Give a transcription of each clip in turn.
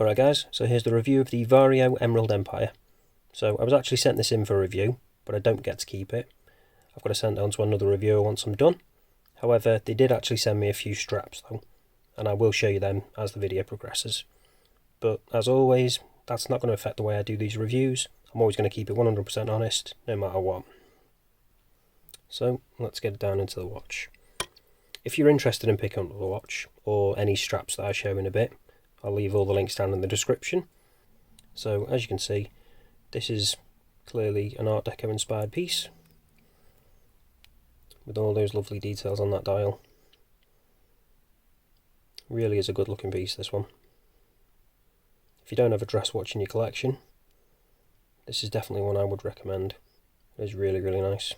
Alright guys, so here's the review of the Vario Emerald Empire. So I was actually sent this in for review, but I don't get to keep it. I've got to send it on to another reviewer once I'm done. However, they did actually send me a few straps though, and I will show you them as the video progresses. But as always, that's not going to affect the way I do these reviews. I'm always going to keep it 100% honest, no matter what. So let's get down into the watch. If you're interested in picking up the watch, or any straps that I show in a bit, I'll leave all the links down in the description. So as you can see, this is clearly an Art Deco inspired piece, with all those lovely details on that dial. Really is a good looking piece, this one. If you don't have a dress watch in your collection, this is definitely one I would recommend. It is really, really nice.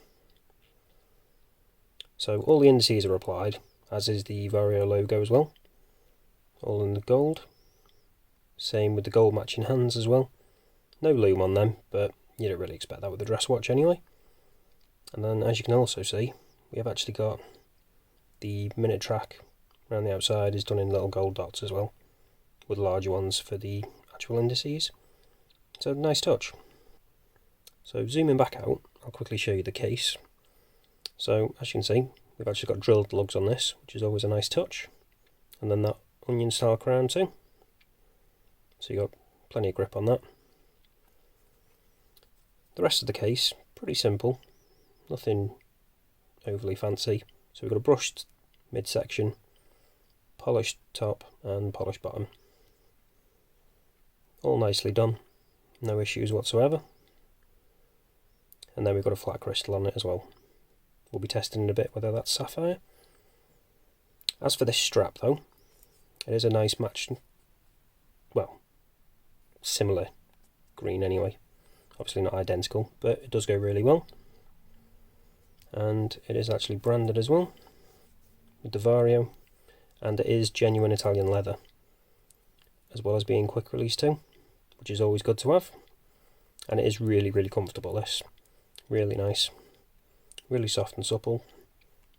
So all the indices are applied, as is the Vario logo as well. All in the gold. Same with the gold matching hands as well. No loom on them, but you don't really expect that with a dress watch anyway. And then as you can also see, we have actually got the minute track around the outside is done in little gold dots as well, with larger ones for the actual indices. So nice touch. So zooming back out, I'll quickly show you the case. So as you can see, we've actually got drilled lugs on this, which is always a nice touch. And then that onion style crown too. So you've got plenty of grip on that. The rest of the case, pretty simple, nothing overly fancy. So we've got a brushed midsection, polished top and polished bottom. All nicely done, no issues whatsoever. And then we've got a flat crystal on it as well. We'll be testing in a bit whether that's sapphire. As for this strap though, it is a nice match, well, similar green anyway. Obviously not identical, but it does go really well. And it is actually branded as well with the Vario, and it is genuine Italian leather, as well as being quick release too, which is always good to have. And it is really, really comfortable, this. Really nice. Really soft and supple.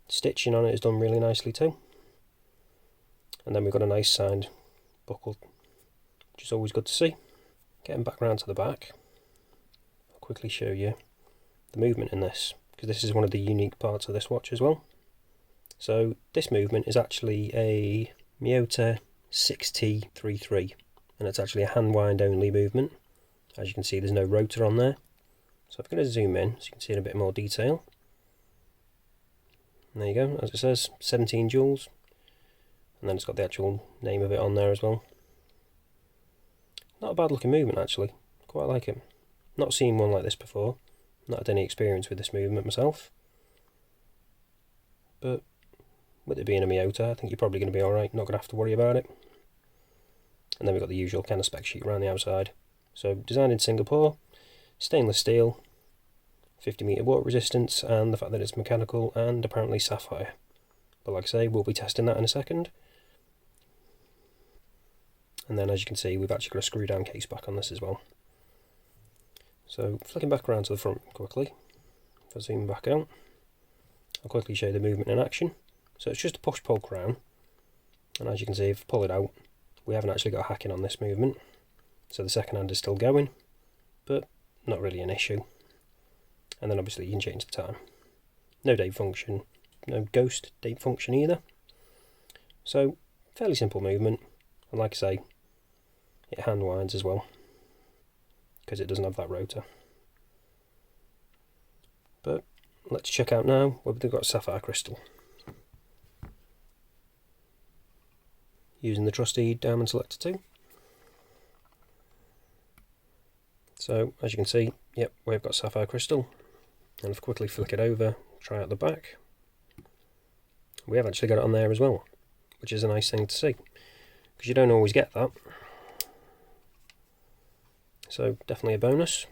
Stitching on it is done really nicely too. And then we've got a nice signed buckle, which is always good to see. Getting back round to the back, I'll quickly show you the movement in this, because this is one of the unique parts of this watch as well. So this movement is actually a Miyota 6T33, and it's actually a hand wind only movement. As you can see, there's no rotor on there. So I'm going to zoom in so you can see in a bit more detail. And there you go, as it says, 17 joules. And then it's got the actual name of it on there as well. Not a bad looking movement actually, quite like it. Not seen one like this before, not had any experience with this movement myself. But with it being a Miyota, I think you're probably going to be alright, not going to have to worry about it. And then we've got the usual kind of spec sheet around the outside. So designed in Singapore, stainless steel, 50 metre water resistance, and the fact that it's mechanical and apparently sapphire. But like I say, we'll be testing that in a second. And then as you can see, we've actually got a screw down case back on this as well. So flicking back around to the front quickly, if I zoom back out, I'll quickly show you the movement in action. So it's just a push pull crown, and as you can see, if I pull it out, we haven't actually got hacking on this movement. So the second hand is still going, but not really an issue. And then obviously you can change the time. No date function, no ghost date function either. So fairly simple movement, and like I say, it hand winds as well, because it doesn't have that rotor. But let's check out now whether they've got sapphire crystal. Using the trusty diamond selector 2. So as you can see, yep, we've got sapphire crystal. And if I quickly flick it over, try out the back, we have actually got it on there as well, which is a nice thing to see, because you don't always get that. So definitely a bonus.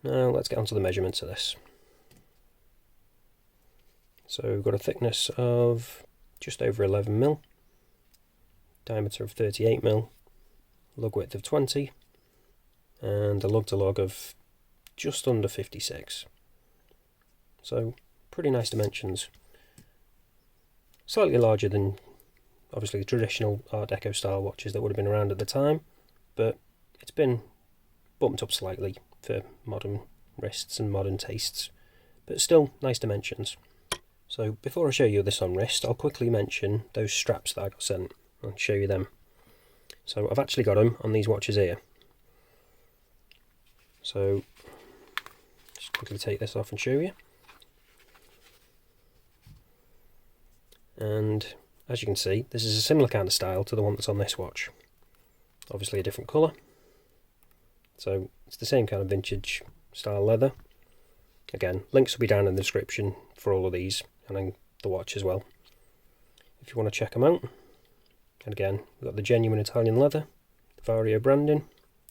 Now let's get onto the measurements of this. So we've got a thickness of just over 11mm, diameter of 38mm, lug width of 20, and a lug to lug of just under 56. So pretty nice dimensions. Slightly larger than obviously the traditional Art Deco style watches that would have been around at the time, but it's been bumped up slightly for modern wrists and modern tastes, but still nice dimensions. So before I show you this on wrist, I'll quickly mention those straps that I got sent. I'll show you them. So I've actually got them on these watches here. So just quickly take this off and show you. And as you can see, this is a similar kind of style to the one that's on this watch. Obviously a different colour. So it's the same kind of vintage style leather. Again, links will be down in the description for all of these, and then the watch as well, if you want to check them out. And again, we've got the genuine Italian leather, the Vario branding,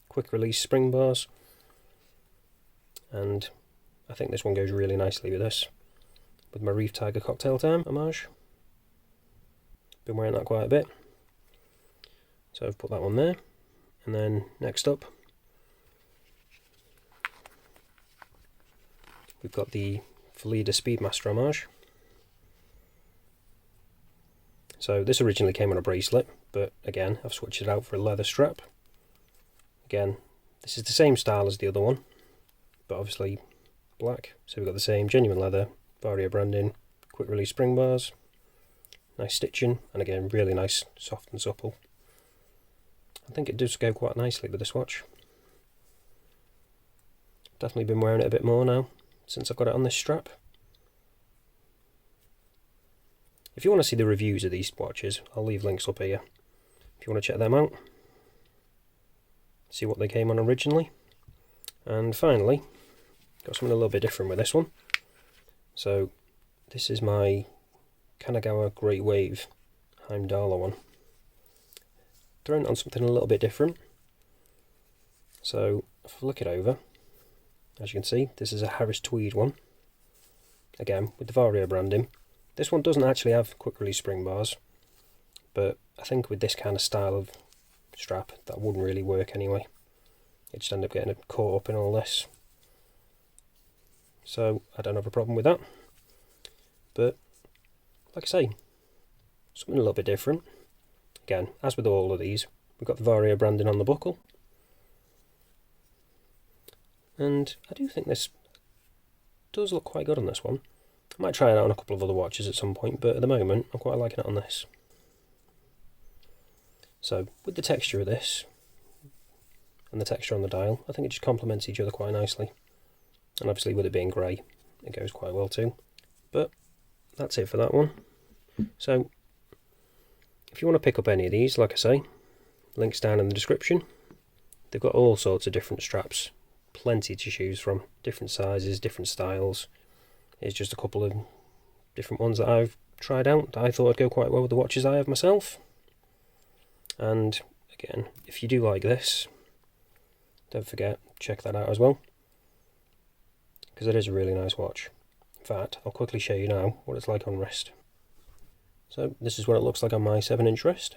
quick release spring bars, and I think this one goes really nicely with this, with my Reef Tiger Cocktail Time homage. Been wearing that quite a bit, so I've put that one there. And then next up, we've got the Phylida Speedmaster homage. So this originally came on a bracelet, but again I've switched it out for a leather strap. Again, this is the same style as the other one, but obviously black. So we've got the same genuine leather, Vario branding, quick release spring bars, nice stitching, and again really nice, soft and supple. I think it does go quite nicely with this watch. Definitely been wearing it a bit more now since I've got it on this strap. If you want to see the reviews of these watches, I'll leave links up here if you want to check them out, see what they came on originally. And finally, got something a little bit different with this one. So this is my Kanagawa Great Wave Heimdallr one. Thrown on something a little bit different. So if I flick it over, as you can see, this is a Harris Tweed one, again with the Vario branding. This one doesn't actually have quick release spring bars, but I think with this kind of style of strap that wouldn't really work anyway. You'd just end up getting caught up in all this. So I don't have a problem with that. But like I say, something a little bit different. Again, as with all of these, we've got the Vario branding on the buckle. And I do think this does look quite good on this one. I might try it out on a couple of other watches at some point, but at the moment I'm quite liking it on this. So with the texture of this and the texture on the dial, I think it just complements each other quite nicely. And obviously with it being grey, it goes quite well too. But that's it for that one. So if you want to pick up any of these, like I say, links down in the description. They've got all sorts of different straps, plenty to choose from, different sizes, different styles. Here's just a couple of different ones that I've tried out that I thought would go quite well with the watches I have myself. And again, if you do like this, don't forget, check that out as well, because it is a really nice watch. In fact, I'll quickly show you now what it's like on wrist. So this is what it looks like on my 7-inch wrist.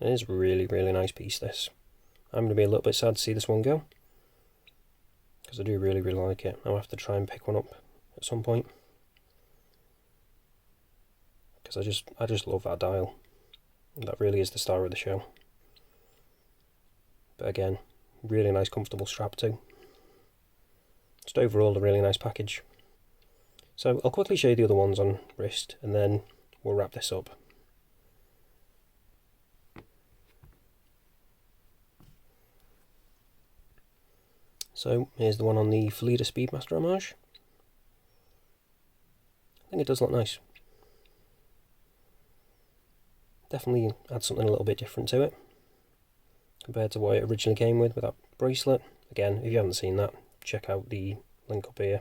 It is a really, really nice piece, this. I'm going to be a little bit sad to see this one go, because I do really, really like it. I'll have to try and pick one up at some point, because I just love that dial. That really is the star of the show. But again, really nice comfortable strap too. Just overall a really nice package. So I'll quickly show you the other ones on wrist and then we'll wrap this up. So here's the one on the Phylida Speedmaster homage. I think it does look nice. Definitely adds something a little bit different to it compared to what it originally came with that bracelet. Again, if you haven't seen that, check out the link up here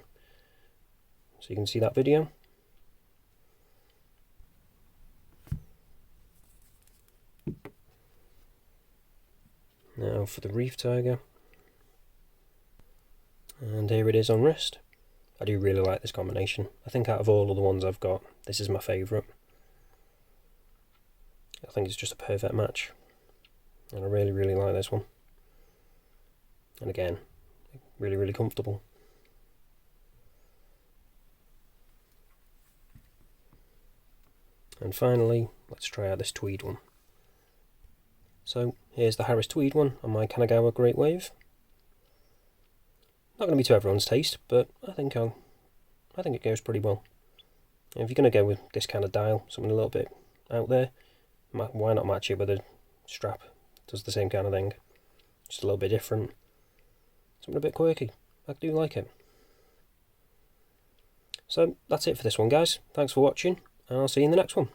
so you can see that video. Now for the Reef Tiger, and here it is on wrist. I do really like this combination. I think out of all of the ones I've got, this is my favourite. I think it's just a perfect match, and I really, really like this one. And again, really, really comfortable. And finally, let's try out this tweed one. So here's the Harris tweed one on my Kanagawa Great Wave. Not going to be to everyone's taste, but I think it goes pretty well. And if you're going to go with this kind of dial, something a little bit out there, why not match it with a strap? It does the same kind of thing, just a little bit different, something a bit quirky. I do like it. So that's it for this one, guys. Thanks for watching, and I'll see you in the next one.